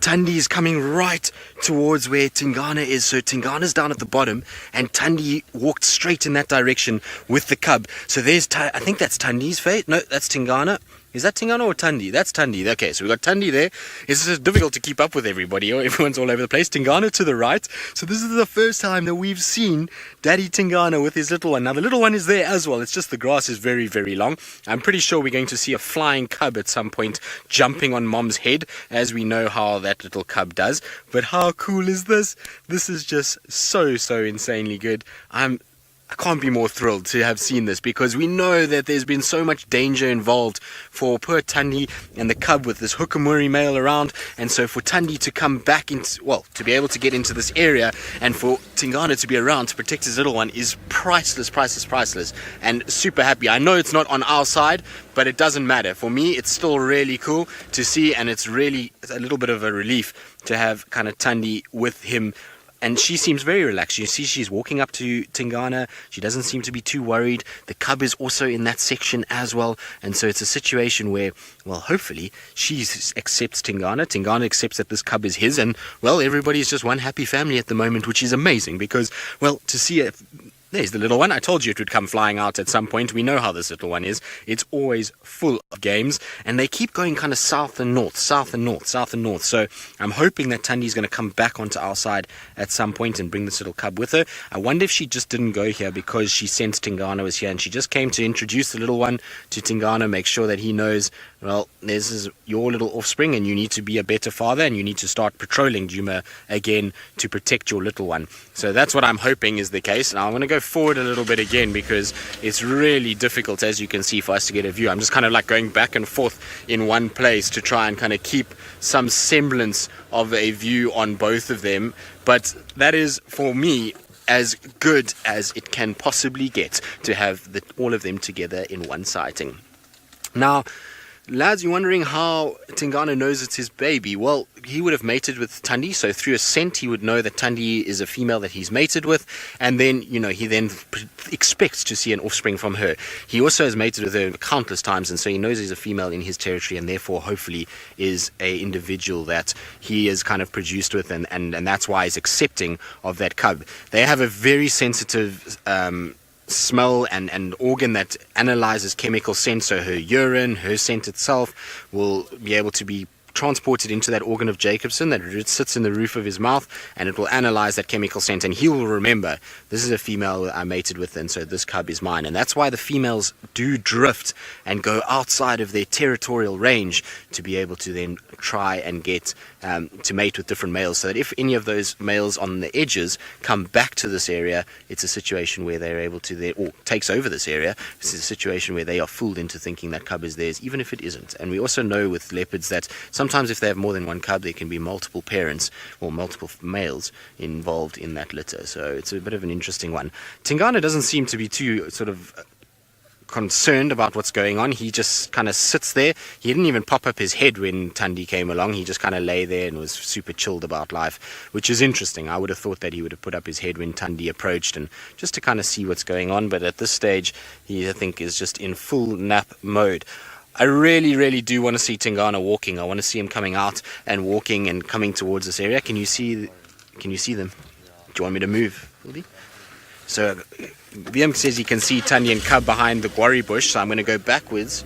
Thandi is coming right towards where Tingana is. So Tingana's down at the bottom and Thandi walked straight in that direction with the cub. So there's, I think that's Thandi's fate. No, that's Tingana. Is that Tingana or Thandi? That's Thandi. Okay, so we've got Thandi there. It's just difficult to keep up with everybody. Everyone's all over the place. Tingana to the right. So this is the first time that we've seen Daddy Tingana with his little one. Now the little one is there as well. It's just the grass is very, very long. I'm pretty sure we're going to see a flying cub at some point jumping on Mom's head, as we know how that little cub does. But how cool is this? This is just so insanely good. I can't be more thrilled to have seen this, because we know that there's been so much danger involved for poor Thandi and the cub with this hukamuri male around. And so for Thandi to come back into, well, to be able to get into this area and for Tingana to be around to protect his little one is priceless, and super happy. I know it's not on our side, but it doesn't matter. For me, it's still really cool to see, and it's really a little bit of a relief to have kind of Thandi with him. And she seems very relaxed. You see she's walking up to Tingana. She doesn't seem to be too worried. The cub is also in that section as well. And so it's a situation where, well, hopefully she accepts Tingana. Tingana accepts that this cub is his. And, well, everybody's just one happy family at the moment, which is amazing because, well, to see it. There's the little one. I told you it would come flying out at some point. We know how this little one is. It's always full of games. And they keep going kind of south and north. So I'm hoping that Thandi's going to come back onto our side at some point and bring this little cub with her. I wonder if she just didn't go here because she sensed Tingana was here. And she just came to introduce the little one to Tingana, make sure that he knows, well, this is your little offspring and you need to be a better father and you need to start patrolling Djuma again to protect your little one. So that's what I'm hoping is the case. Now I'm going to go forward a little bit again because it's really difficult, as you can see, for us to get a view. I'm just kind of like going back and forth in one place to try and kind of keep some semblance of a view on both of them. But that is, for me, as good as it can possibly get to have all of them together in one sighting. Now, lads, you're wondering how Tingana knows it's his baby. Well, he would have mated with Thandi, so through a scent he would know that Thandi is a female that he's mated with, and then, you know, he then expects to see an offspring from her. He also has mated with her countless times, and so he knows he's a female in his territory, and therefore hopefully is a individual that he is kind of produced with, and that's why he's accepting of that cub. They have a very sensitive smell and organ that analyzes chemical scent, so her urine, her scent itself will be able to be transported into that organ of Jacobson that sits in the roof of his mouth, and it will analyze that chemical scent, and he will remember, this is a female I mated with, and so this cub is mine. And that's why the females do drift and go outside of their territorial range to be able to then try and get to mate with different males, so that if any of those males on the edges come back to this area, it's a situation where they're able to, or takes over this area, it's a situation where they are fooled into thinking that cub is theirs, even if it isn't. And we also know with leopards that sometimes if they have more than one cub, there can be multiple parents or multiple males involved in that litter. So it's a bit of an interesting one. Tingana doesn't seem to be too sort of concerned about what's going on. He just kind of sits there. He didn't even pop up his head when Thandi came along. He just kind of lay there and was super chilled about life, which is interesting. I would have thought that he would have put up his head when Thandi approached, and just to kind of see what's going on. But at this stage, he, I think, is just in full nap mode. I really do want to see Tingana walking. I want to see him coming out and walking and coming towards this area. Can you see them? Do you want me to move, Hildy? So VM says he can see Thandi and Cub behind the guarri bush, so I'm going to go backwards.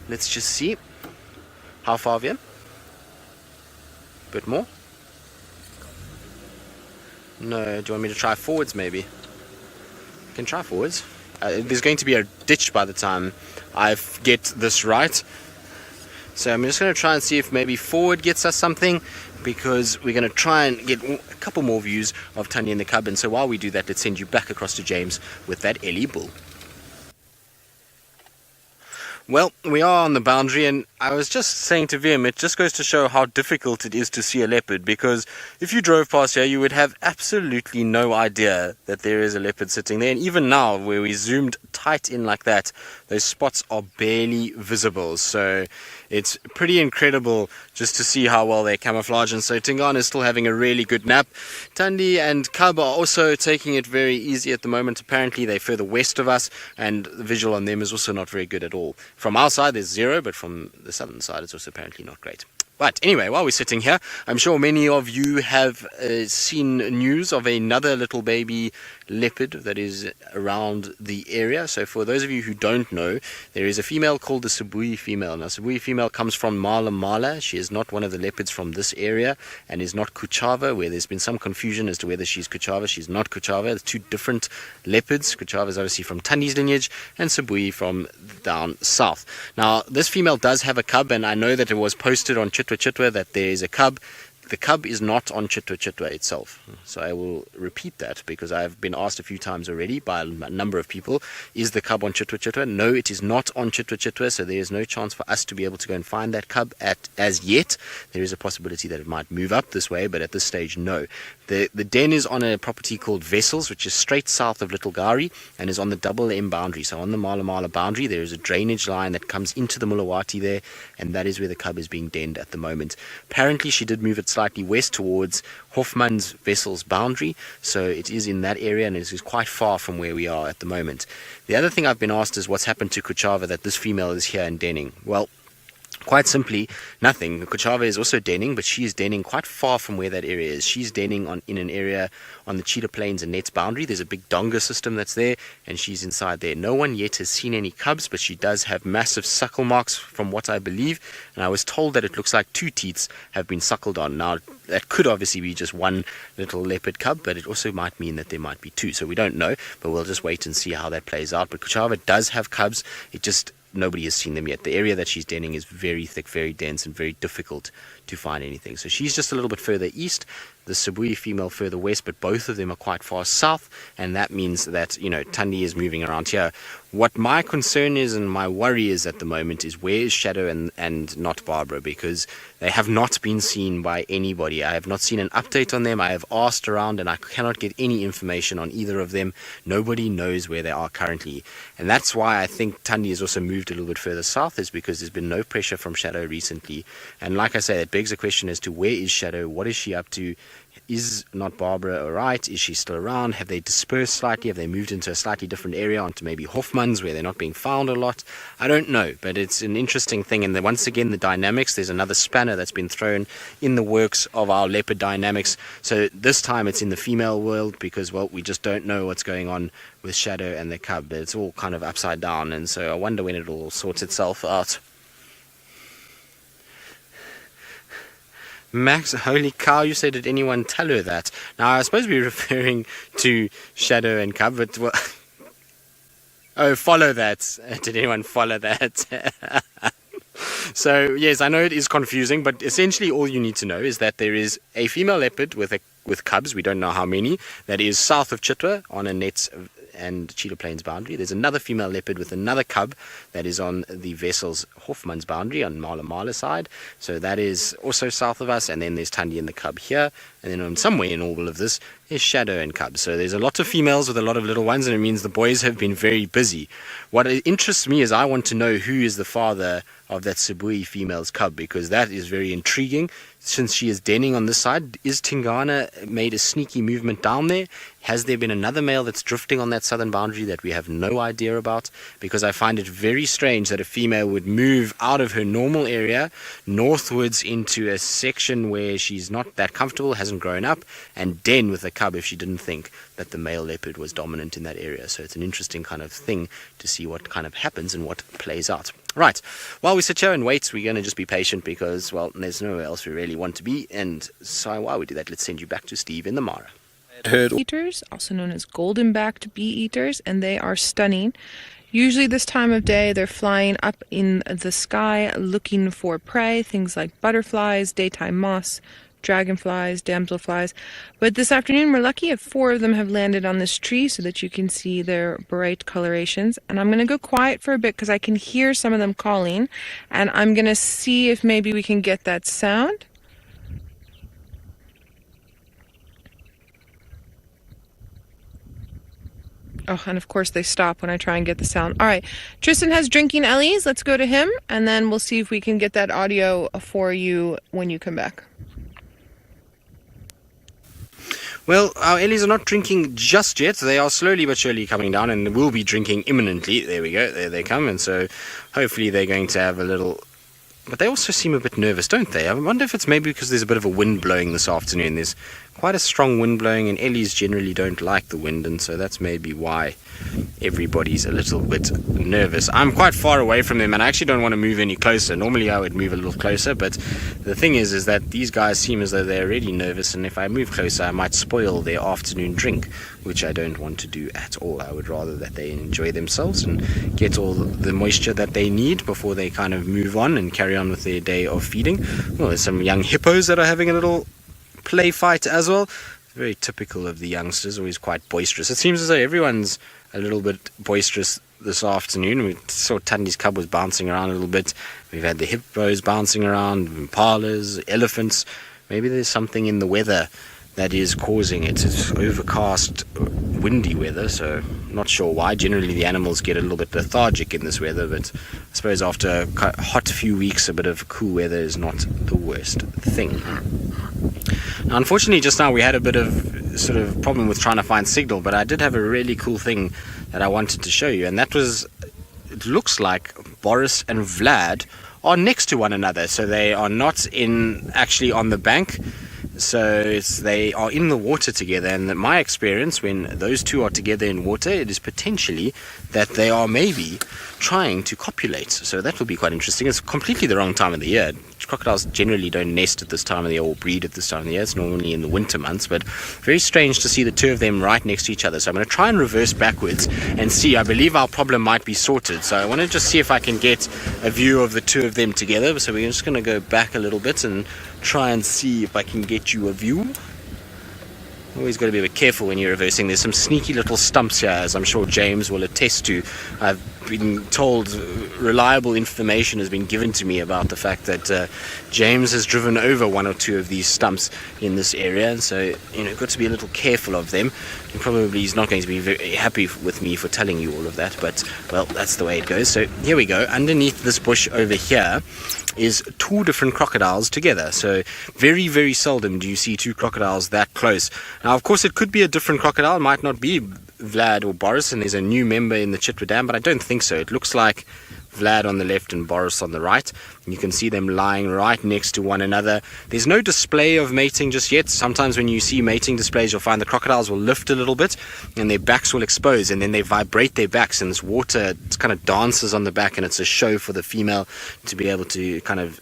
Let's just see. How far, VM? A bit more? No, do you want me to try forwards maybe? I can try forwards. There's going to be a ditch by the time I get this right. So I'm just going to try and see if maybe forward gets us something, because we're going to try and get a couple more views of Thandi and the cub. And so while we do that, let's send you back across to James with that ellie bull. Well, we are on the boundary, and I was just saying to Vim, it just goes to show how difficult it is to see a leopard, because if you drove past here, you would have absolutely no idea that there is a leopard sitting there. And even now, where we zoomed tight in like that, those spots are barely visible. So it's pretty incredible just to see how well they camouflage. And so Tingana is still having a really good nap. Thandi and Cub are also taking it very easy at the moment. Apparently they're further west of us, and the visual on them is also not very good at all. From our side there's 0, but from the southern side it's also apparently not great. But anyway, while we're sitting here, I'm sure many of you have seen news of another little baby leopard that is around the area. So for those of you who don't know, there is a female called the Sabi female. Now, Sabi female comes from Mala Mala. She is not one of the leopards from this area and is not Kuchava, where there's been some confusion as to whether she's Kuchava. She's not Kuchava. It's two different leopards. Kuchava is obviously from Thandi's lineage and Sabi from down south. Now, this female does have a cub, and I know that it was posted on Chitwa Chitwa that there is a cub. The cub is not on Chitwa Chitwa itself. So I will repeat that because I've been asked a few times already by a number of people, is the cub on Chitwa Chitwa? No, it is not on Chitwa Chitwa, so there is no chance for us to be able to go and find that cub as yet. There is a possibility that it might move up this way, but at this stage, no. The den is on a property called Vessels, which is straight south of Little Gari and is on the double M boundary. So on the Mala Mala boundary, there is a drainage line that comes into the Mulawati there, and that is where the cub is being denned at the moment. Apparently, she did move it slightly west towards Hoffman's Vessels boundary, so it is in that area and it is quite far from where we are at the moment. The other thing I've been asked is what's happened to Kuchava that this female is here and denning. Well, quite simply, nothing. Kuchava is also denning, but she is denning quite far from where that area is. She's denning in an area on the Cheetah Plains and Nets boundary. There's a big donga system that's there, and she's inside there. No one yet has seen any cubs, but she does have massive suckle marks from what I believe, and I was told that it looks like two teats have been suckled on. Now, that could obviously be just one little leopard cub, but it also might mean that there might be two. So we don't know, but we'll just wait and see how that plays out. But Kuchava does have cubs. Nobody has seen them yet. The area that she's denning is very thick, very dense, and very difficult to find anything. So she's just a little bit further east, the Sabi female further west, but both of them are quite far south, and that means that, Thandi is moving around here. What my concern is and my worry is at the moment is where is Shadow and not Barbara, because they have not been seen by anybody. I have not seen an update on them. I have asked around and I cannot get any information on either of them. Nobody knows where they are currently. And that's why I think Thandi has also moved a little bit further south, is because there's been no pressure from Shadow recently. And like I say, it begs a question as to where is Shadow? What is she up to? Is not Barbara alright? Is she still around? Have they dispersed slightly? Have they moved into a slightly different area, onto maybe Hoffman's, where they're not being found a lot? I don't know, but it's an interesting thing. And once again, the dynamics, there's another spanner that's been thrown in the works of our leopard dynamics. So this time it's in the female world because, well, we just don't know what's going on with Shadow and the cub. It's all kind of upside down, and so I wonder when it all sorts itself out. Max, holy cow, you said, did anyone tell her that? Now, I suppose we're referring to Shadow and Cub, but... Well, oh, follow that. Did anyone follow that? So, yes, I know it is confusing, but essentially all you need to know is that there is a female leopard with cubs, we don't know how many, that is south of Chitwa on a Nets and Cheetah Plains boundary. There's another female leopard with another cub that is on the Vessel's Hoffman's boundary on Mala Mala side. So that is also south of us. And then there's Thandi and the cub here. And then somewhere in all of this is Shadow and cub. So there's a lot of females with a lot of little ones, and it means the boys have been very busy. What interests me is I want to know who is the father of that Sabi female's cub, because that is very intriguing. Since she is denning on this side, is Tingana made a sneaky movement down there? Has there been another male that's drifting on that southern boundary that we have no idea about? Because I find it very strange that a female would move out of her normal area northwards into a section where she's not that comfortable, hasn't grown up, and den with a cub if she didn't think that the male leopard was dominant in that area. So it's an interesting kind of thing to see what kind of happens and what plays out. Right, while we sit here and wait, we're going to just be patient because, well, there's nowhere else we really want to be. And so while we do that, let's send you back to Steve in the Mara. Eaters, also known as golden-backed bee-eaters, and they are stunning. Usually this time of day, they're flying up in the sky looking for prey, things like butterflies, daytime moths, dragonflies, damselflies. But this afternoon we're lucky if 4 of them have landed on this tree so that you can see their bright colorations. And I'm going to go quiet for a bit because I can hear some of them calling, and I'm going to see if maybe we can get that sound. Oh, and of course they stop when I try and get the sound. All right, Tristan has drinking ellies. Let's go to him, and then we'll see if we can get that audio for you when you come back. Well, our ellies are not drinking just yet. They are slowly but surely coming down and will be drinking imminently. There we go. There they come. And so hopefully they're going to have a little but they also seem a bit nervous, don't they? I wonder if it's maybe because there's a bit of a wind blowing this afternoon. There's quite a strong wind blowing, and ellies generally don't like the wind, and so that's maybe why everybody's a little bit nervous. I'm quite far away from them, and I actually don't want to move any closer. Normally I would move a little closer, but the thing is that these guys seem as though they're already nervous, and if I move closer I might spoil their afternoon drink, which I don't want to do at all. I would rather that they enjoy themselves and get all the moisture that they need before they kind of move on and carry on with their day of feeding. Well, there's some young hippos that are having a little play fight as well. Very typical of the youngsters, always quite boisterous. It seems as though everyone's a little bit boisterous this afternoon. We saw Thandi's cub was bouncing around a little bit. We've had the hippos bouncing around, impalas, elephants. Maybe there's something in the weather that is causing it. It's overcast, windy weather, so not sure why. Generally the animals get a little bit lethargic in this weather, but I suppose after a hot few weeks a bit of cool weather is not the worst thing. Now, unfortunately just now we had a bit of sort of problem with trying to find signal, but I did have a really cool thing that I wanted to show you, and that was, it looks like Boris and Vlad are next to one another, so they are not actually on the bank. So they are in the water together, and my experience when those two are together in water, it is potentially that they are maybe trying to copulate. So that will be quite interesting. It's completely the wrong time of the year. Crocodiles generally don't nest at this time of the year or breed at this time of the year. It's normally in the winter months, but very strange to see the two of them right next to each other. So I'm going to try and reverse backwards and see. I believe our problem might be sorted. So I want to just see if I can get a view of the two of them together. So we're just going to go back a little bit and try and see if I can get you a view. Always got to be a bit careful when you're reversing. There's some sneaky little stumps here, as I'm sure James will attest to. I've been told reliable information has been given to me about the fact that James has driven over one or two of these stumps in this area, and so you've got to be a little careful of them. And probably he's not going to be very happy with me for telling you all of that, but well, that's the way it goes. So here we go. Underneath this bush over here is two different crocodiles together. So very, very seldom do you see two crocodiles that close. Now, of course, it could be a different crocodile. It might not be Vlad or Boris, and there's a new member in the Chitwa Dam, but I don't think so. It looks like Vlad on the left and Boris on the right. You can see them lying right next to one another. There's no display of mating just yet. Sometimes when you see mating displays, you'll find the crocodiles will lift a little bit and their backs will expose, and then they vibrate their backs, and this water kind of dances on the back, and it's a show for the female to be able to kind of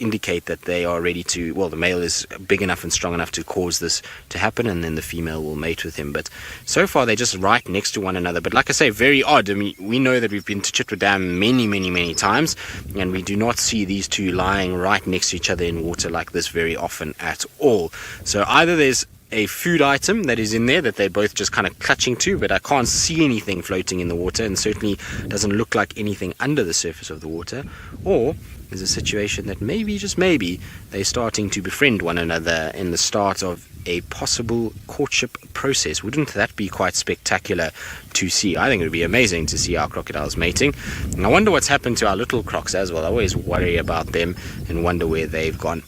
indicate that they are ready to, well, the male is big enough and strong enough to cause this to happen, and then the female will mate with him. But so far they're just right next to one another. But like I say, very odd. I mean, we know that we've been to Chitwa Dam many times, and we do not see these two lying right next to each other in water like this very often at all. So either there's a food item that is in there that they're both just kind of clutching to, but I can't see anything floating in the water, and certainly doesn't look like anything under the surface of the water, or there's a situation that maybe, just maybe, they're starting to befriend one another in the start of a possible courtship process. Wouldn't that be quite spectacular to see? I think it would be amazing to see our crocodiles mating. And I wonder what's happened to our little crocs as well. I always worry about them and wonder where they've gone.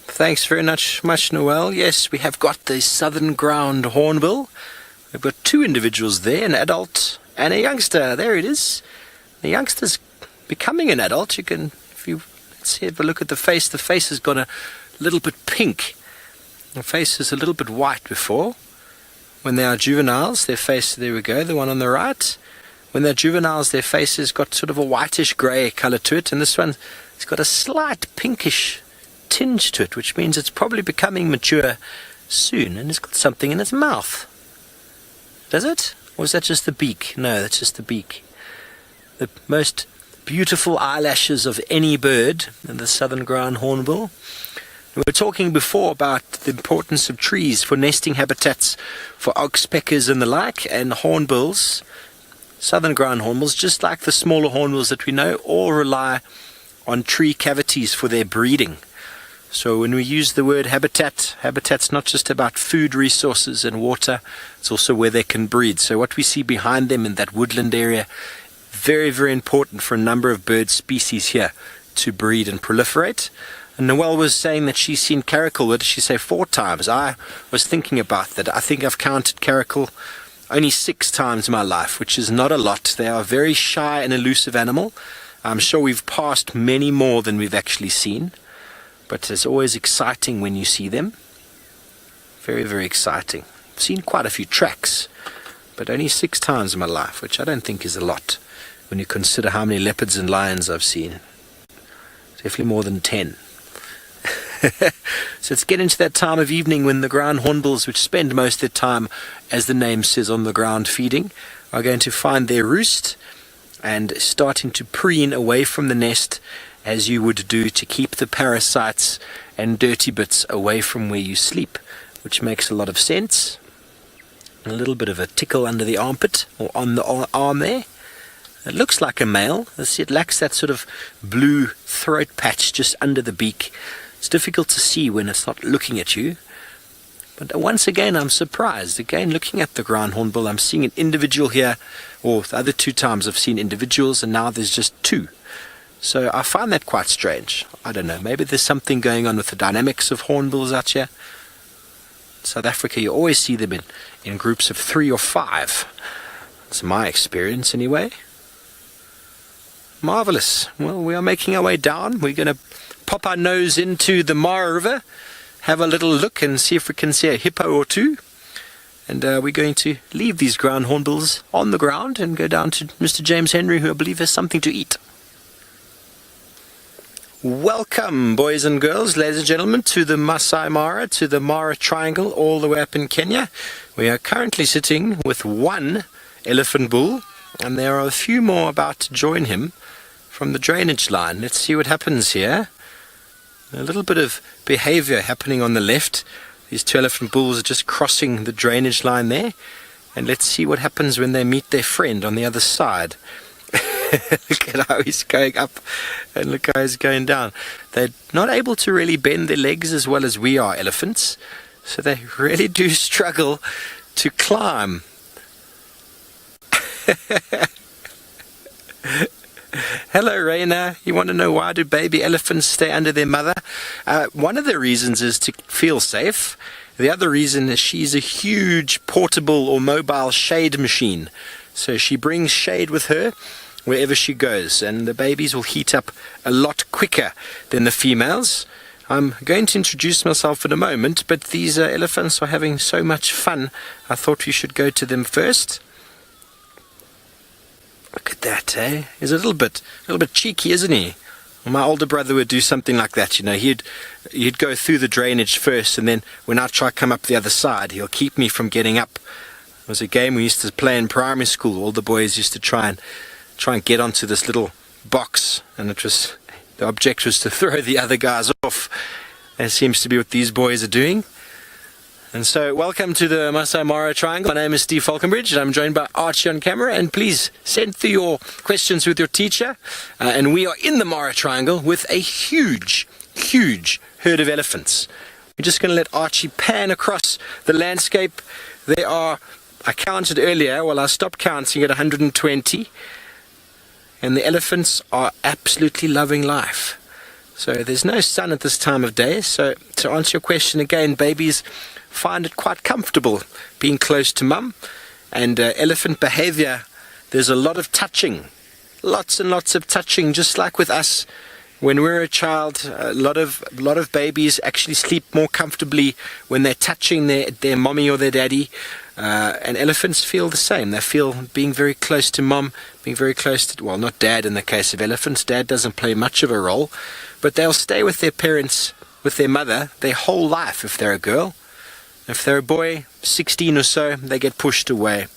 Thanks very much, Noel. Yes, we have got the southern ground hornbill. We've got two individuals there, an adult and a youngster. There it is. The youngster's becoming an adult. You can, let's have a look at the face. The face has gone a little bit pink. The face is a little bit white before. When they are juveniles, their face, there we go, the one on the right. When they're juveniles, their face has got sort of a whitish grey colour to it, and this one has got a slight pinkish tinge to it, which means it's probably becoming mature soon, and it's got something in its mouth. Does it? Or is that just the beak? No, that's just the beak. The most beautiful eyelashes of any bird, the southern ground hornbill. We were talking before about the importance of trees for nesting habitats for oxpeckers and the like, and hornbills, southern ground hornbills, just like the smaller hornbills that we know, all rely on tree cavities for their breeding. So when we use the word habitat's not just about food resources and water, it's also where they can breed. So what we see behind them in that woodland area, very, very important for a number of bird species here to breed and proliferate. And Noelle was saying that she's seen caracal, what did she say, 4 times? I was thinking about that. I think I've counted caracal only 6 times in my life, which is not a lot. They are a very shy and elusive animal. I'm sure we've passed many more than we've actually seen, but it's always exciting when you see them. Very, very exciting. I've seen quite a few tracks, but only 6 times in my life, which I don't think is a lot when you consider how many leopards and lions I've seen. Definitely more than 10. So let's get into that time of evening when the ground hornbills, which spend most of their time, as the name says, on the ground feeding, are going to find their roost and starting to preen away from the nest, as you would do to keep the parasites and dirty bits away from where you sleep, which makes a lot of sense. A little bit of a tickle under the armpit or on the arm there. It looks like a male. It lacks that sort of blue throat patch just under the beak. It's difficult to see when it's not looking at you. But once again, I'm surprised. Again, looking at the ground hornbill, I'm seeing an individual here, or the other 2 times I've seen individuals, and now there's just 2. So I find that quite strange. I don't know, maybe there's something going on with the dynamics of hornbills out here. In South Africa, you always see them in groups of 3 or 5. That's my experience anyway. Marvelous. Well, we are making our way down. We're going to pop our nose into the Mara River, have a little look and see if we can see a hippo or 2. And we're going to leave these ground hornbills on the ground and go down to Mr. James Henry, who I believe has something to eat. Welcome, boys and girls, ladies and gentlemen, to the Masai Mara, to the Mara Triangle, all the way up in Kenya. We are currently sitting with 1 elephant bull, and there are a few more about to join him from the drainage line. Let's see what happens here. A little bit of behavior happening on the left. These 2 elephant bulls are just crossing the drainage line there. And let's see what happens when they meet their friend on the other side. Look at how he's going up and look how he's going down. They're not able to really bend their legs as well as we are, elephants. So they really do struggle to climb. Hello, Raina. You want to know why do baby elephants stay under their mother? One of the reasons is to feel safe. The other reason is she's a huge portable or mobile shade machine. So she brings shade with her wherever she goes, and the babies will heat up a lot quicker than the females. I'm going to introduce myself in a moment, but these elephants are having so much fun, I thought we should go to them first. Look at that, eh? He's a little bit cheeky, isn't he? Well, my older brother would do something like that, you know. He'd go through the drainage first, and then when I try to come up the other side, he'll keep me from getting up. It was a game we used to play in primary school. All the boys used to try and get onto this little box, and the object was to throw the other guys off. That seems to be what these boys are doing. And so, welcome to the Masai Mara Triangle. My name is Steve Falconbridge, and I'm joined by Archie on camera. And please send through your questions with your teacher. And we are in the Mara Triangle with a huge, huge herd of elephants. We're just going to let Archie pan across the landscape. There are, I counted earlier, well, I stopped counting at 120. And the elephants are absolutely loving life. So there's no sun at this time of day. So to answer your question again, babies find it quite comfortable being close to mum. And elephant behavior, there's a lot of touching, lots and lots of touching, just like with us. When we're a child, a lot of babies actually sleep more comfortably when they're touching their mommy or their daddy. And elephants feel the same. They feel being very close to mom, being very close to, well, not dad in the case of elephants. Dad doesn't play much of a role, but they'll stay with their parents, with their mother, their whole life if they're a girl. If they're a boy, 16 or so, they get pushed away.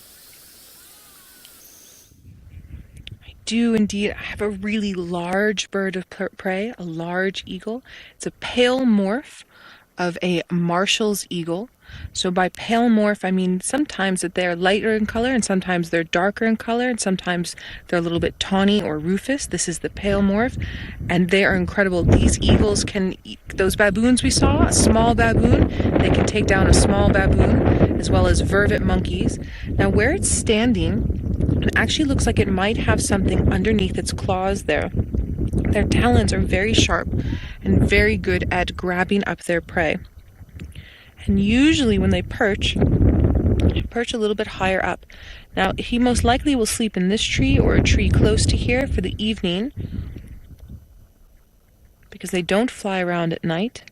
I do indeed. I have a really large bird of prey, a large eagle. It's a pale morph of a Marshall's eagle. So by pale morph, I mean sometimes that they're lighter in color and sometimes they're darker in color and sometimes they're a little bit tawny or rufous. This is the pale morph, and they are incredible. These eagles can eat those baboons we saw, a small baboon. They can take down a small baboon as well as vervet monkeys. Now where it's standing, it actually looks like it might have something underneath its claws there. Their talons are very sharp and very good at grabbing up their prey. And usually when they perch perch a little bit higher up. Now, he most likely will sleep in this tree or a tree close to here for the evening, because they don't fly around at night.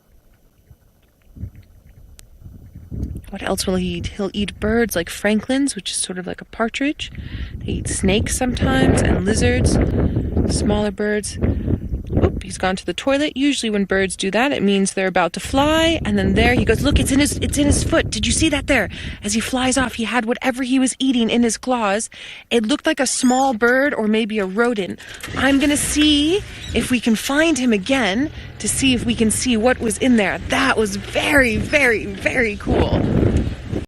What else will he eat? He'll eat birds like francolins, which is sort of like a partridge. They eat snakes sometimes, and lizards, smaller birds. Oop, he's gone to the toilet. Usually when birds do that, it means they're about to fly, and then there he goes. Look, it's in his foot. Did you see that there? As he flies off, he had whatever he was eating in his claws. It looked like a small bird or maybe a rodent. I'm going to see if we can find him again to see if we can see what was in there. That was very, very, very cool.